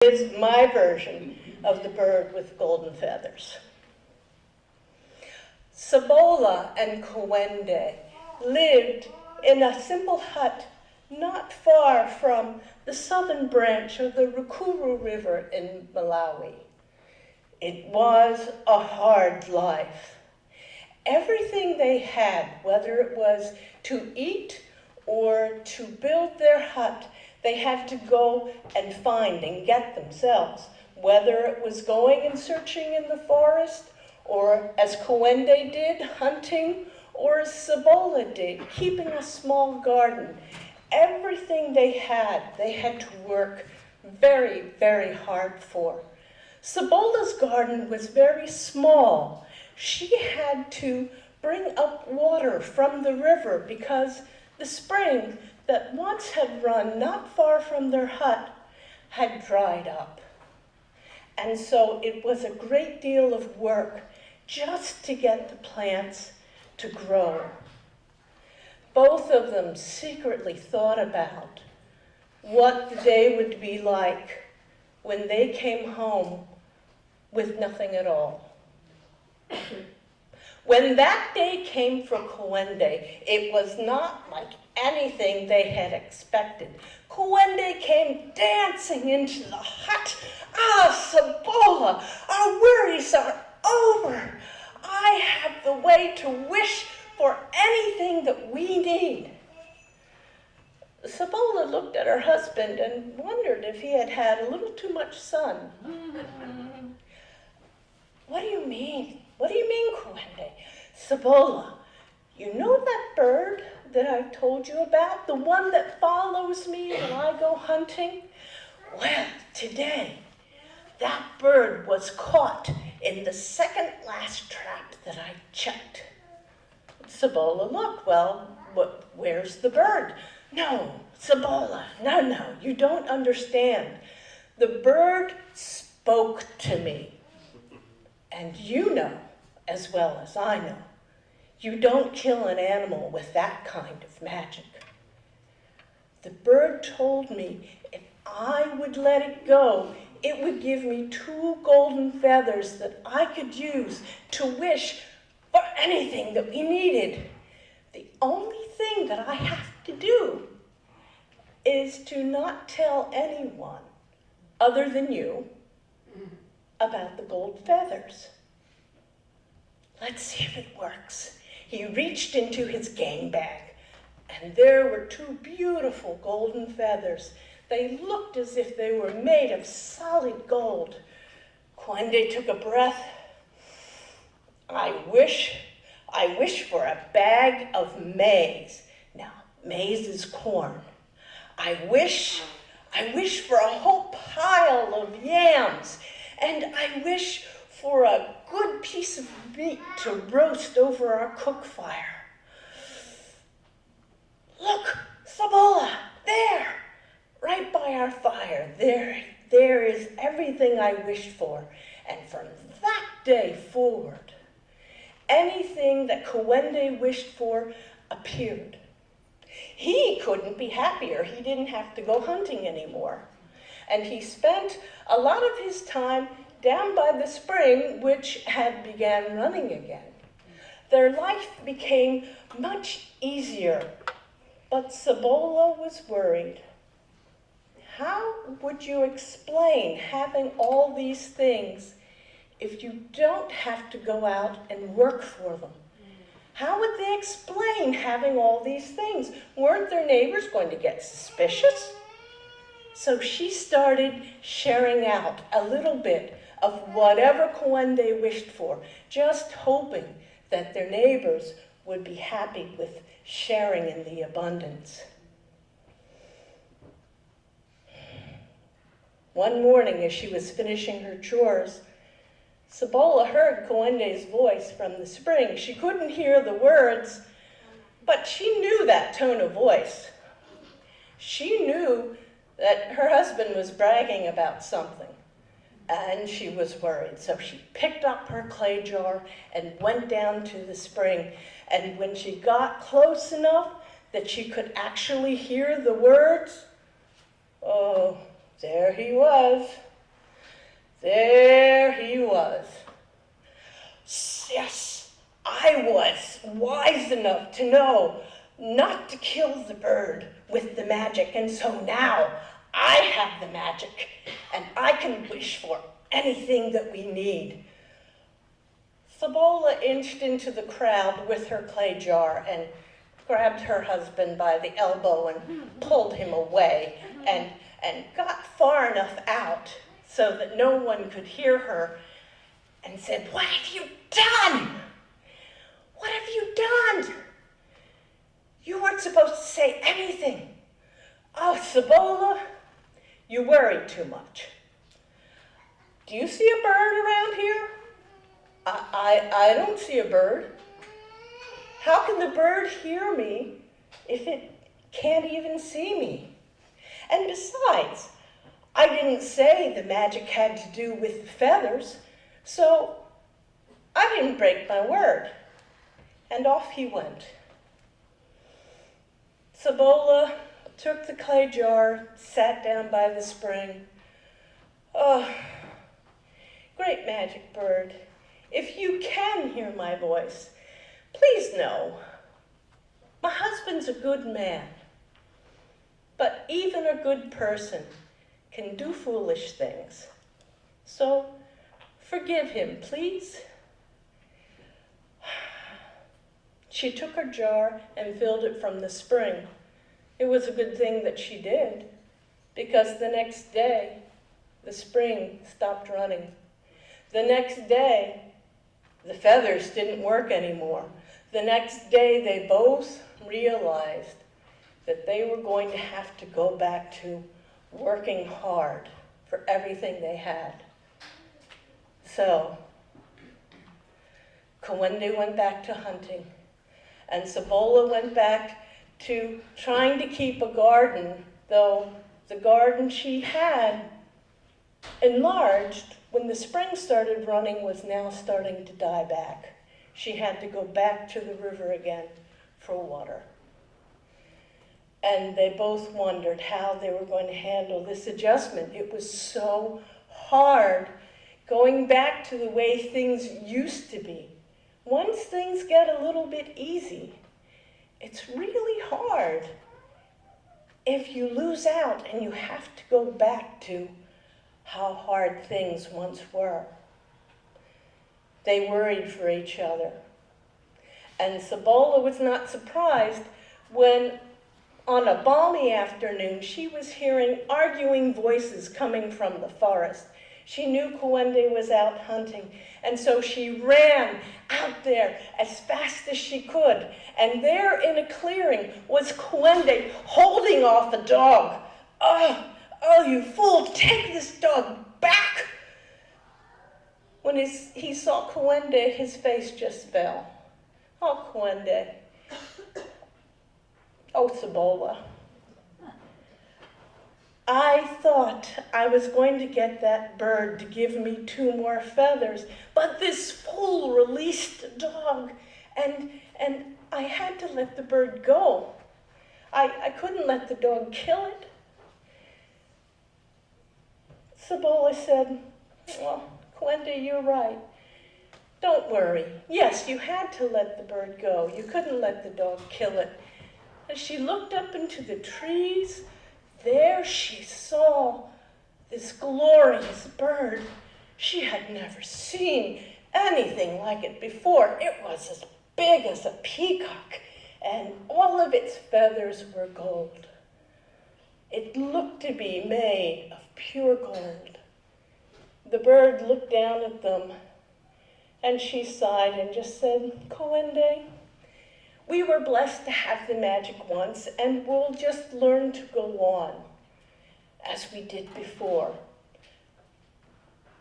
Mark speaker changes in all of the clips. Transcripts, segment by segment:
Speaker 1: is my version of the bird with golden feathers. Cibola and Kawende lived in a simple hut not far from the southern branch of the Rukuru River in Malawi. It was a hard life. Everything they had, whether it was to eat or to build their hut, they had to go and find and get themselves, whether it was going and searching in the forest, or as Kawende did, hunting, or as Cibola did, keeping a small garden. Everything they had to work very, very hard for. Cibola's garden was very small. She had to bring up water from the river because the spring that once had run not far from their hut had dried up. And so it was a great deal of work just to get the plants to grow. Both of them secretly thought about what the day would be like when they came home with nothing at all. When that day came for Kawende, it was not like anything they had expected. Kawende came dancing into the hut. "Ah, Cibola, our worries are over. I have the way to wish for anything that we need." Cibola looked at her husband and wondered if he had had a little too much sun. "What do you mean? What do you mean, Kawende?" "Cibola, you know that bird that I've told you about, the one that follows me when I go hunting? Well, today, that bird was caught in the second last trap that I checked." Cibola looked. "Well, where's the bird?" "No, Cibola, no, you don't understand. The bird spoke to me. And you know, as well as I know, you don't kill an animal with that kind of magic. The bird told me if I would let it go, it would give me 2 golden feathers that I could use to wish for anything that we needed. The only thing that I have to do is to not tell anyone other than you about the gold feathers. Let's see if it works." He reached into his game bag, and there were 2 beautiful golden feathers. They looked as if they were made of solid gold. Kawende took a breath. I wish for a bag of maize." Now, maize is corn. I wish for a whole pile of yams, and I wish for a good piece of meat to roast over our cook fire. "Look, Cibola, there, right by our fire, there is everything I wished for." And from that day forward, anything that Kawende wished for appeared. He couldn't be happier. He didn't have to go hunting anymore. And he spent a lot of his time down by the spring, which had began running again. Their life became much easier, but Cibola was worried. How would you explain having all these things if you don't have to go out and work for them? How would they explain having all these things? Weren't their neighbors going to get suspicious? So she started sharing out a little bit of whatever Kawende wished for, just hoping that their neighbors would be happy with sharing in the abundance. One morning, as she was finishing her chores, Cibola heard Kawende's voice from the spring. She couldn't hear the words, but she knew that tone of voice. She knew that her husband was bragging about something, and she was worried. So she picked up her clay jar and went down to the spring. And when she got close enough that she could actually hear the words, oh, there he was, There he was. Yes, I was wise enough to know not to kill the bird with the magic, and so now I have the magic, and I can wish for anything that we need. Sabola inched into the crowd with her clay jar and grabbed her husband by the elbow and pulled him away and got far enough out so that no one could hear her and said, "What have you done? What have you done? You weren't supposed to say anything. Oh, Sabola, you worry too much. Do you see a bird around here? I don't see a bird. How can the bird hear me if it can't even see me? And besides, I didn't say the magic had to do with the feathers, so I didn't break my word." And off he went. Sabola took the clay jar, sat down by the spring. "Oh, great magic bird, if you can hear my voice, please know, my husband's a good man, but even a good person can do foolish things. So forgive him, please." She took her jar and filled it from the spring. It was a good thing that she did, because the next day, the spring stopped running. The next day, the feathers didn't work anymore. The next day, they both realized that they were going to have to go back to working hard for everything they had. So, Kawende went back to hunting, and Sabola went back to trying to keep a garden, though the garden she had enlarged when the spring started running was now starting to die back. She had to go back to the river again for water. And they both wondered how they were going to handle this adjustment. It was so hard going back to the way things used to be. Once things get a little bit easy, it's really hard if you lose out and you have to go back to how hard things once were. They worried for each other. And Sabola was not surprised when, on a balmy afternoon, she was hearing arguing voices coming from the forest. She knew Kawende was out hunting, and so she ran out there as fast as she could. And there in a clearing was Kawende holding off a dog. Oh, you fool, take this dog back!" When he saw Kawende, his face just fell. "Oh, Kawende. Oh, Sabola. I thought I was going to get that bird to give me 2 more feathers, but this fool released the dog, and I had to let the bird go. I couldn't let the dog kill it." Sabola said, "Well, Kawende, you're right. Don't worry. Yes, you had to let the bird go. You couldn't let the dog kill it." As she looked up into the trees, there she saw this glorious bird. She had never seen anything like it before. It was as big as a peacock, and all of its feathers were gold. It looked to be made of pure gold. The bird looked down at them, and she sighed and just said, "Kawende, we were blessed to have the magic once, and we'll just learn to go on as we did before."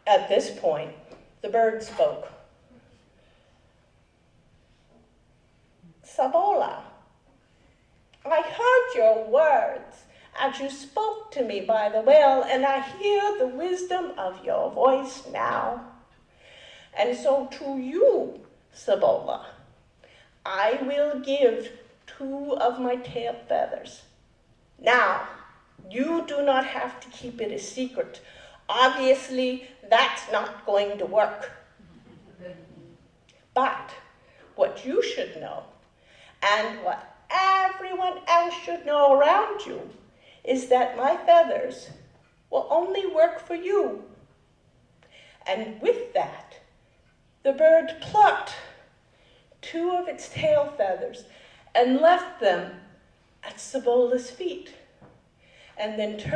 Speaker 1: At this point, the bird spoke. "Sabola, I heard your words as you spoke to me by the well, and I hear the wisdom of your voice now. And so to you, Sabola, I will give 2 of my tail feathers. Now, you do not have to keep it a secret. Obviously, that's not going to work. But what you should know, and what everyone else should know around you, is that my feathers will only work for you. And with that, the bird plucked 2 of its tail feathers and left them at Cebola's feet, and then turned